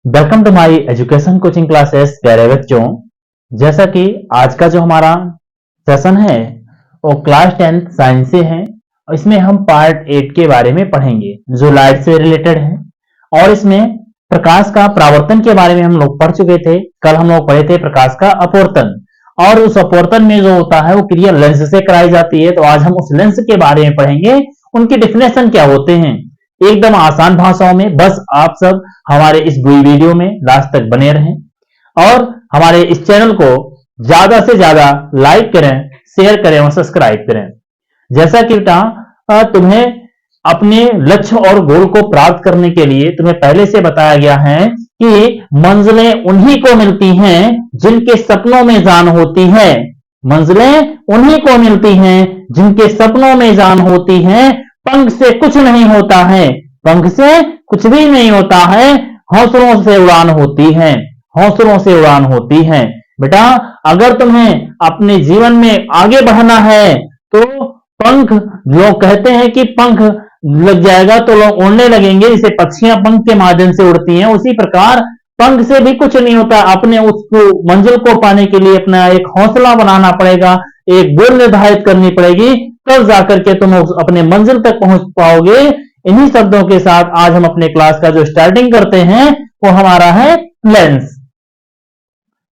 Welcome to my education coaching classes. प्यारे बच्चों, जैसा कि आज का जो हमारा सेशन है वो क्लास 10 साइंस से है और इसमें हम पार्ट 8 के बारे में पढ़ेंगे जो लाइट से रिलेटेड है। और इसमें प्रकाश का परावर्तन के बारे में हम लोग पढ़ चुके थे। कल हम लोग पढ़े थे प्रकाश का अपवर्तन, और उस अपवर्तन में जो होता है वो क्रिया लेंस से कराई जाती है। तो आज हम उस लेंस के बारे में पढ़ेंगे, उनके डिफिनेशन क्या होते हैं, एकदम आसान भाषाओं में। बस आप सब हमारे इस वीडियो में लास्ट तक बने रहें और हमारे इस चैनल को ज्यादा से ज्यादा लाइक करें, शेयर करें और सब्सक्राइब करें। जैसा कि बेटा तुम्हें अपने लक्ष्य और गोल को प्राप्त करने के लिए तुम्हें पहले से बताया गया है कि मंजिलें उन्हीं को मिलती हैं जिनके सपनों में जान होती है। मंजिलें उन्हीं को मिलती हैं जिनके सपनों में जान होती है। पंख से कुछ नहीं होता है, पंख से कुछ भी नहीं होता है, हौसलों से उड़ान होती है, हौसलों से उड़ान होती है। बेटा अगर तुम्हें अपने जीवन में आगे बढ़ना है तो पंख, लोग कहते हैं कि पंख लग जाएगा तो लोग उड़ने लगेंगे, जैसे पक्षियां पंख के माध्यम से उड़ती हैं, उसी प्रकार पंख से भी कुछ नहीं होता। अपने उस मंजिल को पाने के लिए अपना एक हौसला बनाना पड़ेगा, एक गोल निर्धारित करनी पड़ेगी, तब जाकर के तुम अपने मंजिल तक पहुंच पाओगे। इन्हीं शब्दों के साथ आज हम अपने क्लास का जो स्टार्टिंग करते हैं वो हमारा है लेंस।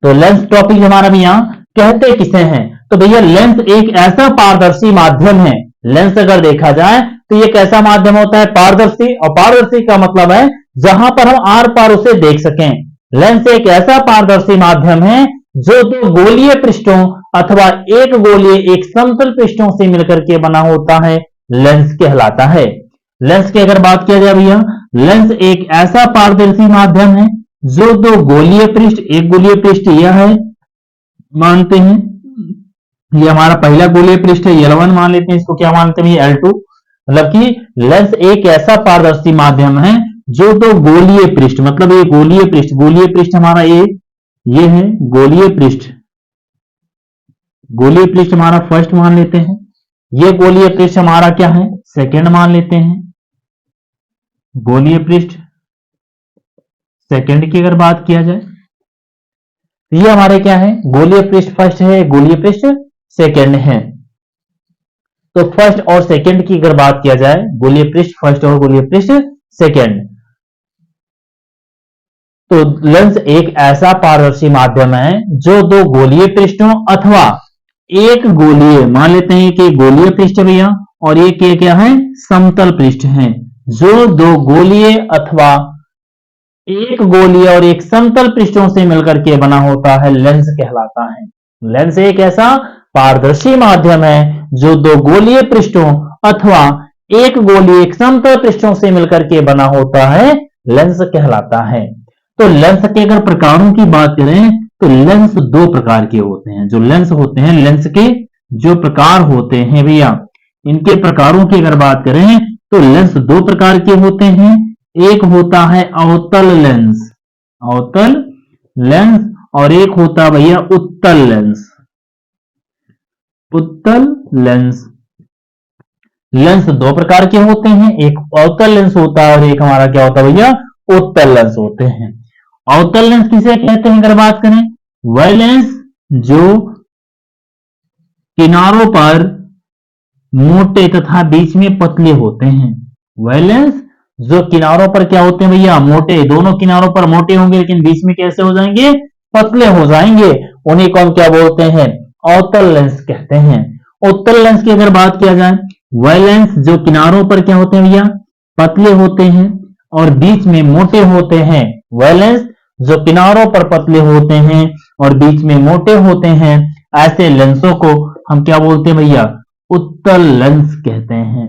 तो लेंस टॉपिक हमारा भी यहां कहते किसे हैं, तो भैया लेंस एक ऐसा पारदर्शी माध्यम है। लेंस अगर देखा जाए तो ये कैसा माध्यम होता है, पारदर्शी। और पारदर्शी का मतलब है जहां पर हम आर पार उसे देख सकें। लेंस एक ऐसा पारदर्शी माध्यम है जो दो गोलीय पृष्ठों अथवा एक गोलीय एक समतल पृष्ठों से मिलकर के बना होता है, लेंस कहलाता है। लेंस की अगर बात किया जाए भैया, लेंस एक ऐसा पारदर्शी माध्यम है जो दो गोलीय पृष्ठ, एक गोलीय पृष्ठ यह है मानते हैं, ये हमारा पहला गोलीय पृष्ठ है, L1 मान लेते हैं, इसको क्या मानते हैं L2। मतलब कि लेंस एक ऐसा पारदर्शी माध्यम है जो दो गोलीय पृष्ठ, मतलब ये गोलीय पृष्ठ, गोलीय पृष्ठ हमारा ये है गोलीय पृष्ठ, गोलीय पृष्ठ हमारा फर्स्ट मान लेते हैं, ये गोलीय पृष्ठ हमारा क्या है सेकंड मान लेते हैं। गोलीय पृष्ठ सेकंड की अगर बात किया जाए तो ये हमारे क्या है, गोलीय पृष्ठ फर्स्ट है, गोलीय पृष्ठ सेकंड है। तो फर्स्ट और सेकंड की अगर बात किया जाए, गोलीय पृष्ठ फर्स्ट और गोलीय पृष्ठ सेकंड, तो लेंस एक ऐसा पारदर्शी माध्यम है जो दो गोलीय पृष्ठों अथवा एक गोलीय, मान लेते हैं कि गोलीय पृष्ठ भैया और एक क्या है समतल पृष्ठ है, जो दो गोलीय अथवा एक गोलीय और एक समतल पृष्ठों से मिलकर के बना होता है, लेंस कहलाता है। लेंस एक ऐसा पारदर्शी माध्यम है जो दो गोलीय पृष्ठों अथवा एक गोलीय एक समतल पृष्ठों से मिलकर के बना होता है, लेंस कहलाता है। तो लेंस के अगर प्रकारों की बात करें तो लेंस दो प्रकार के होते हैं। जो लेंस होते हैं, लेंस के जो प्रकार होते हैं भैया, इनके प्रकारों की अगर बात करें तो लेंस दो प्रकार के होते हैं। एक होता है अवतल लेंस, अवतल लेंस, और एक होता भैया उत्तल लेंस, उत्तल लेंस। लेंस दो प्रकार के होते हैं, एक अवतल लेंस होता है और एक हमारा क्या होता है भैया उत्तल लेंस होते हैं। अवतल लेंस किसे कहते हैं अगर बात करें, वह लेंस जो किनारों पर मोटे तथा बीच में पतले होते हैं। वह लेंस जो किनारों पर क्या होते हैं भैया मोटे, दोनों किनारों पर मोटे होंगे लेकिन बीच में कैसे हो जाएंगे, पतले हो जाएंगे, उन्हीं को हम क्या बोलते हैं अवतल लेंस कहते हैं। उत्तल लेंस की अगर बात किया जाए, वह लेंस जो किनारों पर क्या होते हैं भैया पतले होते हैं और बीच में मोटे होते हैं। वह लेंस जो किनारों पर पतले होते हैं और बीच में मोटे होते हैं, ऐसे लेंसों को हम क्या बोलते हैं भैया उत्तल लेंस कहते हैं।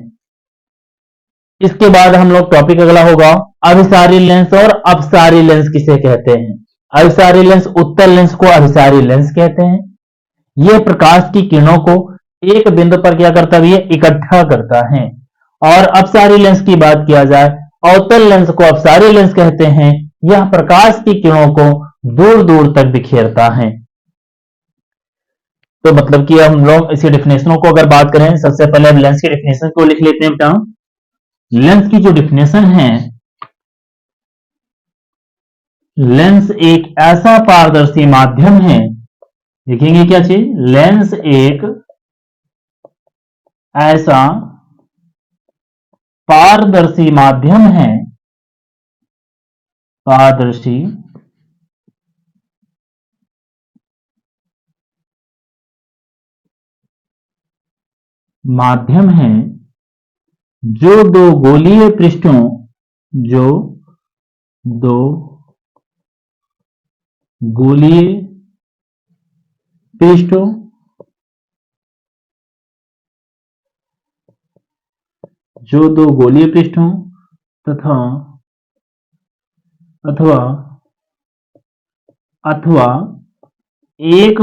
इसके बाद हम लोग टॉपिक अगला होगा अभिसारी लेंस और अपसारी लेंस किसे कहते हैं। अभिसारी लेंस, उत्तल लेंस को अभिसारी लेंस कहते हैं। यह प्रकाश की किरणों को एक बिंदु पर क्या करता है, इकट्ठा करता है। और अपसारी लेंस की बात किया जाए, अवतल लेंस को अपसारी लेंस कहते हैं। यह प्रकाश की किरणों को दूर दूर तक बिखेरता है। तो मतलब कि हम लोग इसी डिफिनेशनों को अगर बात करें, सबसे पहले हम लेंस की डिफिनेशन को लिख लेते हैं बेटा। लेंस की जो डिफिनेशन है लेंस एक ऐसा पारदर्शी माध्यम है, लिखेंगे क्या चीज, लेंस एक ऐसा पारदर्शी माध्यम है, पारदर्शी माध्यम है जो दो गोलीय पृष्ठों, जो दो गोलीय पृष्ठों जो दो गोलीय पृष्ठों तथा अथवा अथवा एक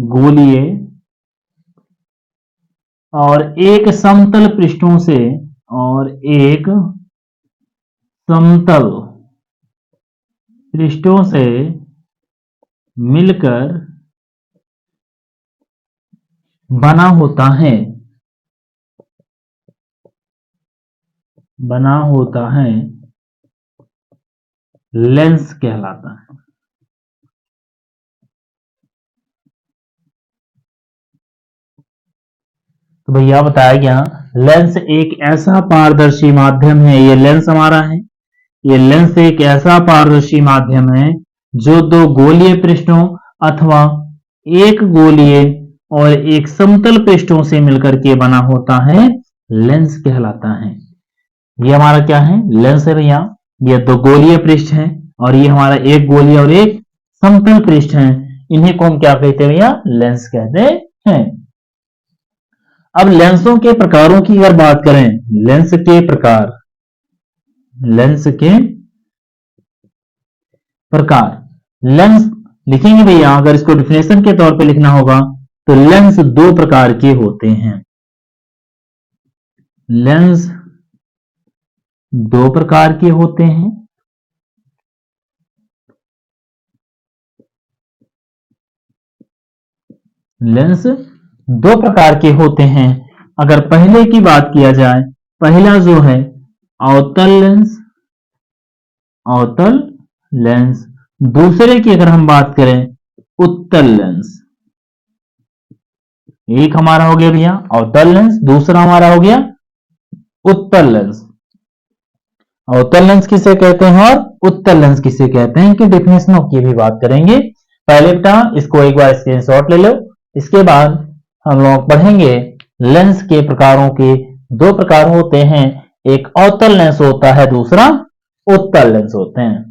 गोलीय और एक समतल पृष्ठों से, और एक समतल पृष्ठों से मिलकर बना होता है, बना होता है, लेंस कहलाता है। तो भैया बताया गया लेंस एक ऐसा पारदर्शी माध्यम है, ये लेंस हमारा है, ये लेंस एक ऐसा पारदर्शी माध्यम है जो दो गोलीय पृष्ठों अथवा एक गोलीय और एक समतल पृष्ठों से मिलकर के बना होता है, लेंस कहलाता है। ये हमारा क्या है, लेंस है भैया। ये दो गोलीय पृष्ठ है और ये हमारा एक गोलीय और एक समतल पृष्ठ है, इन्हीं को हम क्या कहते हैं भैया, लेंस कहते हैं। अब लेंसों के प्रकारों की अगर बात करें, लेंस के प्रकार, लेंस के प्रकार, लेंस लिखेंगे भैया, अगर इसको डिफिनेशन के तौर पे लिखना होगा तो लेंस दो प्रकार के होते हैं, लेंस दो प्रकार के होते हैं। लेंस दो प्रकार के होते हैं। अगर पहले की बात किया जाए, पहला जो है अवतल लेंस, अवतल लेंस, दूसरे की अगर हम बात करें उत्तल लेंस। एक हमारा हो गया भैया अवतल लेंस, दूसरा हमारा हो गया उत्तल लेंस। अवतल लेंस किसे कहते हैं और उत्तल लेंस किसे कहते हैं, कि डेफिनेशनों की भी बात करेंगे। पहले बेटा इसको एक बार स्क्रीनशॉट ले लो, इसके बाद हम लोग पढ़ेंगे लेंस के प्रकारों के दो प्रकार होते हैं, एक अवतल लेंस होता है, दूसरा उत्तल लेंस होते हैं।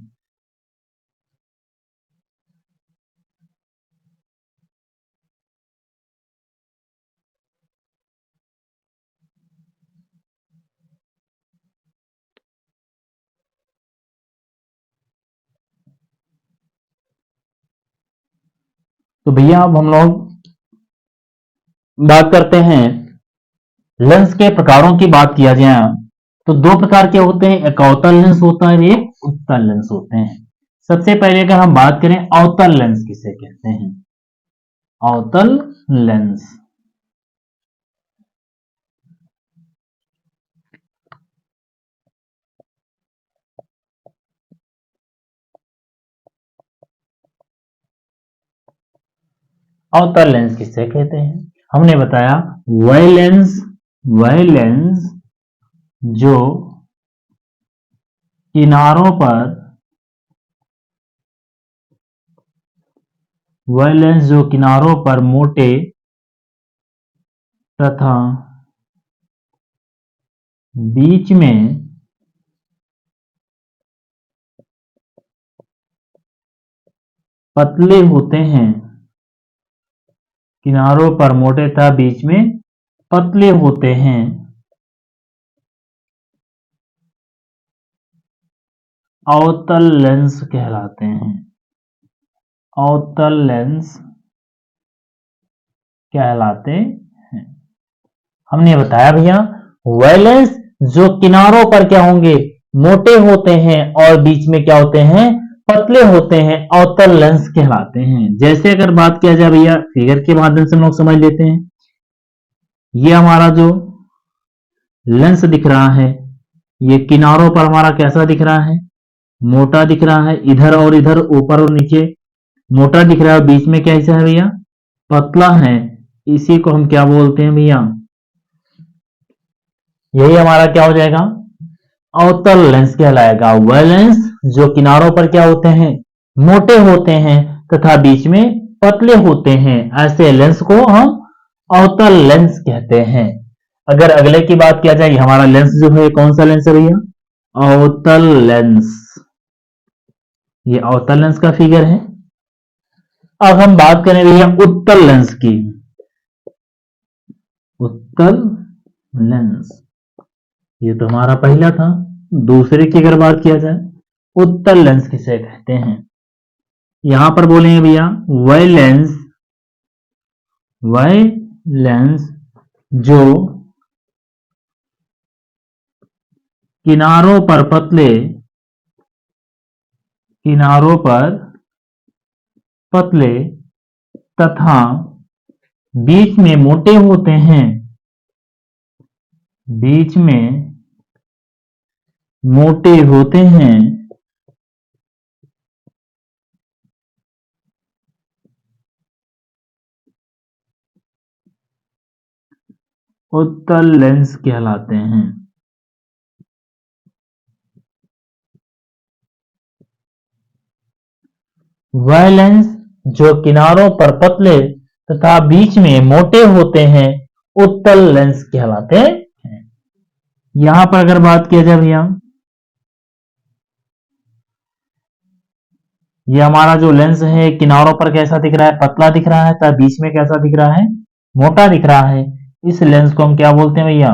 तो भैया अब हम लोग बात करते हैं लेंस के प्रकारों की बात किया जाए तो दो प्रकार के होते हैं, एक अवतल लेंस होता है, एक उत्तल लेंस होते हैं। सबसे पहले अगर हम बात करें अवतल लेंस किसे कहते हैं, अवतल लेंस। अवतल लेंस किसे कहते हैं, हमने बताया वह लेंस जो किनारों पर, वह लेंस जो किनारों पर मोटे तथा बीच में पतले होते हैं, किनारों पर मोटे तथा बीच में पतले होते हैं, अवतल लेंस कहलाते हैं, अवतल लेंस कहलाते हैं। हमने बताया भैया वह लेंस जो किनारों पर क्या होंगे, मोटे होते हैं और बीच में क्या होते हैं, पतले होते हैं, अवतल लेंस कहलाते हैं। जैसे अगर बात किया जाए भैया फिगर के माध्यम से हम लोग समझ लेते हैं, ये हमारा जो लेंस दिख रहा है ये किनारों पर हमारा कैसा दिख रहा है, मोटा दिख रहा है, इधर और इधर, ऊपर और नीचे मोटा दिख रहा है, बीच में कैसा है भैया, पतला है। इसी को हम क्या बोलते हैं भैया, यही हमारा क्या हो जाएगा, अवतल लेंस कहलाएगा। वह लेंस जो किनारों पर क्या होते हैं, मोटे होते हैं तथा बीच में पतले होते हैं, ऐसे लेंस को हम अवतल लेंस कहते हैं। अगर अगले की बात किया जाए, हमारा लेंस जो है कौन सा लेंस है भैया, अवतल लेंस। ये अवतल लेंस का फिगर है। अब हम बात करें भैया उत्तल लेंस की। उत्तल लेंस, ये तो हमारा पहला था। दूसरे की अगर बात किया जाए, उत्तल लेंस किसे कहते हैं, यहां पर बोलेंगे भैया वह लेंस जो किनारों पर पतले तथा बीच में मोटे होते हैं, बीच में मोटे होते हैं। उत्तल लेंस कहलाते हैं। वह लेंस जो किनारों पर पतले तथा बीच में मोटे होते हैं, उत्तल लेंस कहलाते हैं। यहां पर अगर बात किया जाए भैया, ये हमारा जो लेंस है किनारों पर कैसा दिख रहा है, पतला दिख रहा है तथा बीच में कैसा दिख रहा है, मोटा दिख रहा है। इस लेंस को हम क्या बोलते हैं भैया,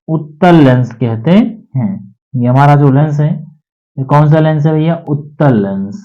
उत्तल लेंस कहते हैं। ये हमारा जो लेंस है, ये कौन सा लेंस है भैया, उत्तल लेंस।